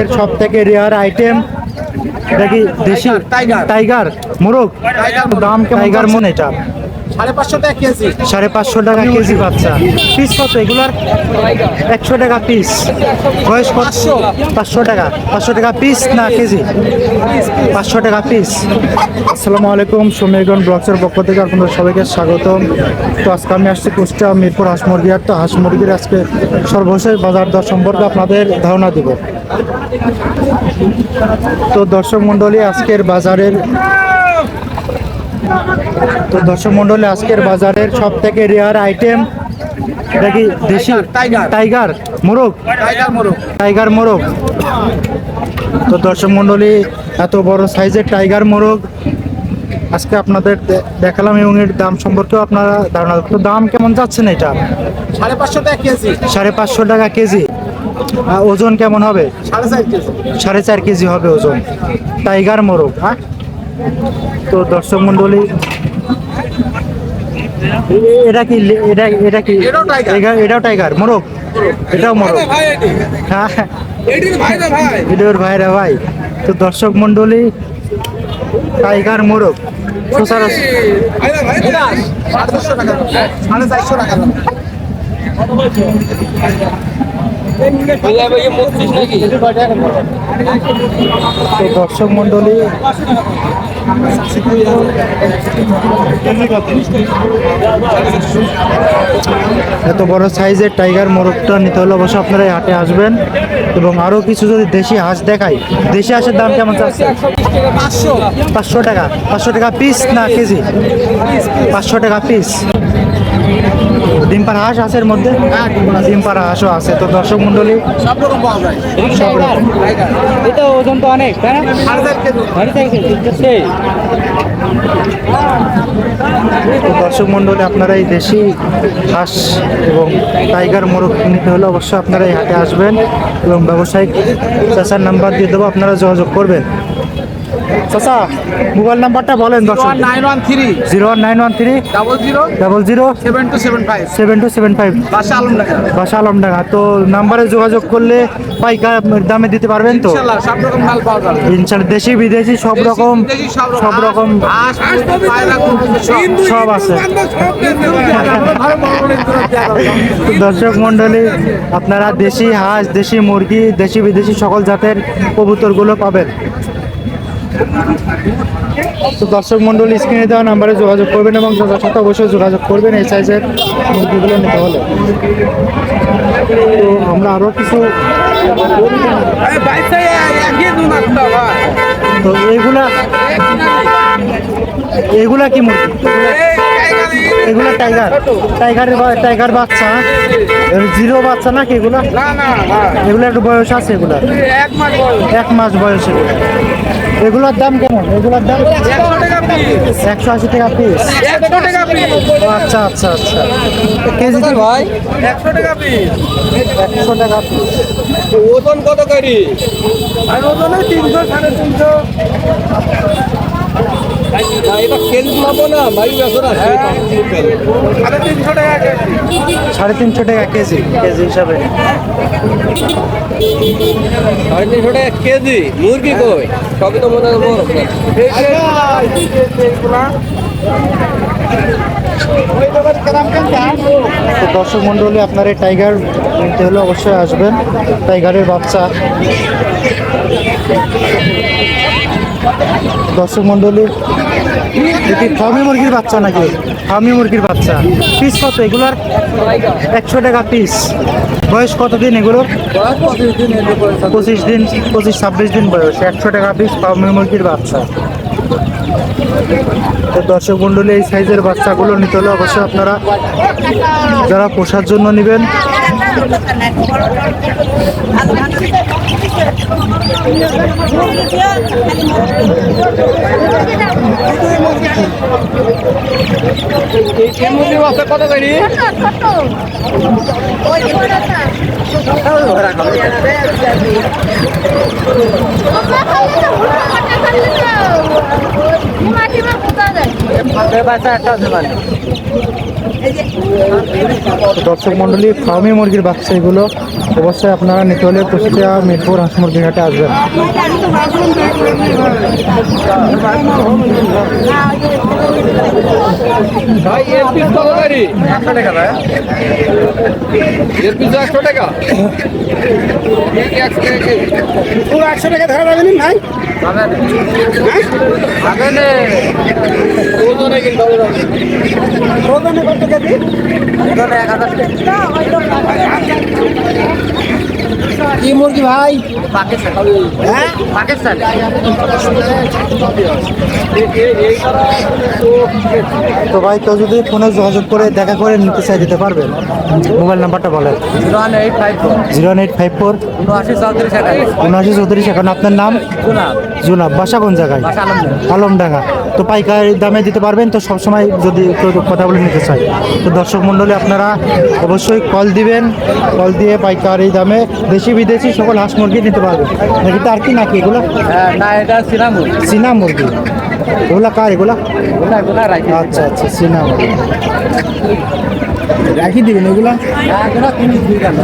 এর সব থেকে রেয়ার আইটেম এটা কি দেশি টাইগার মোরগ দাম টাইগার মন এটা 550 টাকা কেজি বাচ্চা পিস কত এগুলার 100 টাকা পিস বয়স কত 500 টাকা পিস না কেজি 500 টাকা পিস। আসসালামু আলাইকুম, সমীরগঞ্জ ব্লগসের পক্ষ থেকে আপনাদের সবাইকে স্বাগতম। তো আজকে আমি আসছি কুষ্টিয়া মিরপুর হাঁস মুরগির হাট। তো হাঁস মুরগির আজকে সর্বশেষ বাজার দর সম্পর্কে আপনাদের ধারণা দিব। তো দর্শক মণ্ডলী আজকের বাজারের সব থেকে রেয়ার আইটেম এটা কি দেশি টাইগার মোরগ। তো দর্শক মণ্ডলী এত বড় সাইজের টাইগার মোরগ আজকে আপনাদের দেখালাম এবং এর দাম সম্পর্কেও আপনারা ধারণা। তো দাম কেমন যাচ্ছেন এটা? 550 টাকা কেজি। ওজন কেমন হবে? 4.5 কেজি হবে ওজন টাইগার মোরগ। হ্যাঁ, তো দর্শক মণ্ডলী এটাও টাইগার মোরগ, এটাও মোরগ। হ্যাঁ এটার ভাইরা ভাই। তো দর্শক মণ্ডলী টাইগার মোরগ দর্শক মণ্ডলী এত বড় সাইজের টাইগার মোরগটা নিতে হলে অবশ্যই আপনারা এই হাটে আসবেন। এবং আরো কিছু যদি দেশি হাঁস দেখাই, দেশি হাঁসের দাম কেমন চাচ্ছে? 500 টাকা পিস না কেজি? 500 টাকা পিস। ডিম পাড়া হাঁস আছে এর মধ্যে? ডিম পাড়া হাঁসও আছে। তো দর্শক মণ্ডলী সব রকম এটা ওজন তো অনেক, তাই না? দর্শক মণ্ডলী আপনারা এই দেশি হাঁস এবং টাইগার মোরগ নিতে হলে অবশ্যই আপনারা এই হাটে আসবেন এবং ব্যবসায়িক চাচার নাম্বার দিয়ে দেবো, আপনারা যোগাযোগ করবেন। চাচা মোবাইল নাম্বারটা বলেন। 01913 00 7275 বাসা আলমডাঙ্গা। তো নাম্বারে যোগাযোগ করলে পাইকার দামে দিতে পারবেন তো? ইনশাআল্লাহ। দেশি বিদেশি সব রকম সব আছে। দর্শক মণ্ডলী আপনারা দেশি হাঁস, দেশি মুরগি, দেশি বিদেশি সকল জাতের কবুতরগুলো পাবেন। তো দর্শক মণ্ডলী স্ক্রিনে দেওয়া নাম্বারে যোগাযোগ করবেন এবং সাথে অবশ্যই যোগাযোগ করবেন এই সাইজের মুরগিগুলো নিতে হলে। তো আমরা আরো কিছু তো এগুলা কি মুরগি? এগুলা টাইগার বাচ্চা, জিরো বাচ্চা নাকি এগুলা? এগুলা একটু বয়স আছে, এগুলা 1 মাস বয়স। এগুলার দাম কেমন? এগুলার দাম 180 টাকা পিস। আচ্ছা কেজি কি ভাই? 100 টাকা পিস। ওজন কত করি? ওজনে 300 350। এটা কেজি পাবো না ভাই, বেচো না। 350 টাকা কেজি হিসাবে। 350 টাকা কেজি মুরগি কই? সবই তো মনে হয় দর্শক মণ্ডলী আপনার এই টাইগার নিতে হলে অবশ্যই আসবেন। টাইগারের বাচ্চা দর্শক মণ্ডলী এটি ফার্মি মুরগির বাচ্চা নাকি? ফার্মি মুরগির বাচ্চা পিস কত এগুলার? 100 টাকা পিস। বয়স কতদিন এগুলোর? 25-26 দিন বয়স। 100 টাকা পিস ফার্মি মুরগির বাচ্চা। তো দর্শক মণ্ডলী এই সাইজের বাচ্চাগুলো নিতে হলে অবশ্যই আপনারা যারা পোষার জন্য নেবেন কত গাড়ি বাচ্চা একটা দর্শক মন্ডলী ফার্মি মুরগির বাচ্চা এগুলো অবশ্যই আপনারা নিতে হলে কুষ্টিয়া মিরপুর হাঁস মুরগির হাটে আসবেন। ভাই এর পিস কত করে? 100 টাকা ভাই। এর পিস 100 টাকা। এই 100 টাকা কি? পুরো 100 টাকা ধরা যাবে না ভাই? হবে না। ওজনে কিন্তু হবে না। ওজনে কত কেজি? ওজনে 1000 টাকা। কি মুরগি ভাই? পাকিস্তান। হ্যাঁ পাকিস্তান। তো ভাই কেউ যদি ফোনে যোগাযোগ করে দেখা করে নিতে চাই দিতে পারবেন? মোবাইল নাম্বারটা বলেন। 01854 01854 79 34 এখন আপনার নাম? জুনাব। বাসা কোন জায়গায়? আলমডাঙ্গা। তো পাইকারি দামে দিতে পারবেন তো সবসময় যদি কেউ কথা বলে নিতে চাই? তো দর্শক মণ্ডলী আপনারা অবশ্যই কল দিবেন, কল দিয়ে পাইকারি দামে দেশি বিদেশি সকল হাঁস মুরগি নিতে পারবেন। নাকি তার কি নাকি এগুলো? না এটা সিনামুর। চীনা মুরগি এগুলা কার এগুলা? ওটা রাখি। আচ্ছা আচ্ছা চীনা মুরগি রাখি দিবেন এগুলা? না, এগুলো 30 টাকা।